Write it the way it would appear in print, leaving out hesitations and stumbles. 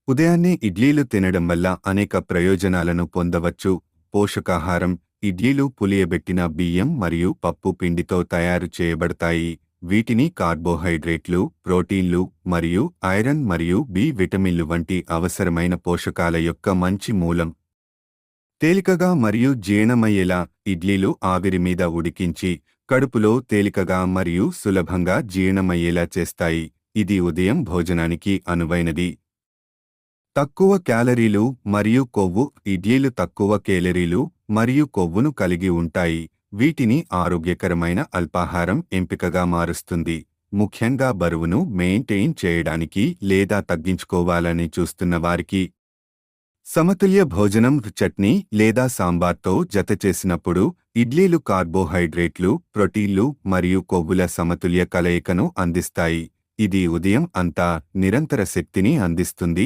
ఉదయాన్నే ఇడ్లీలు తినడం వల్ల అనేక ప్రయోజనాలను పొందవచ్చు. పోషకాహారం. ఇడ్లీలు పులియబెట్టిన బియ్యం మరియు పప్పు పిండితో తయారు చేయబడతాయి. వీటిని కార్బోహైడ్రేట్లు, ప్రోటీన్లు మరియు ఐరన్ మరియు బి విటమిన్లు వంటి అవసరమైన పోషకాల యొక్క మంచి మూలం. తేలికగా మరియు జీర్ణమయ్యేలా ఇడ్లీలు ఆవిరి మీద ఉడికించి కడుపులో తేలికగా మరియు సులభంగా జీర్ణమయ్యేలా చేస్తాయి. ఇది ఉదయం భోజనానికి అనువైనది. తక్కువ క్యాలరీలు మరియు కొవ్వు. ఇడ్లీలు తక్కువ కేలరీలు మరియు కొవ్వును కలిగి ఉంటాయి. వీటిని ఆరోగ్యకరమైన అల్పాహారం ఎంపికగా మారుస్తుంది. ముఖ్యంగా బరువును మెయింటైన్ చేయడానికి లేదా తగ్గించుకోవాలని చూస్తున్న వారికి. సమతుల్య భోజనం. చట్నీ లేదా సాంబార్తో జతచేసినప్పుడు ఇడ్లీలు కార్బోహైడ్రేట్లు, ప్రోటీన్లు మరియు కొవ్వుల సమతుల్య కలయికను అందిస్తాయి. ఇది ఉదయం అంతా నిరంతర శక్తిని అందిస్తుంది.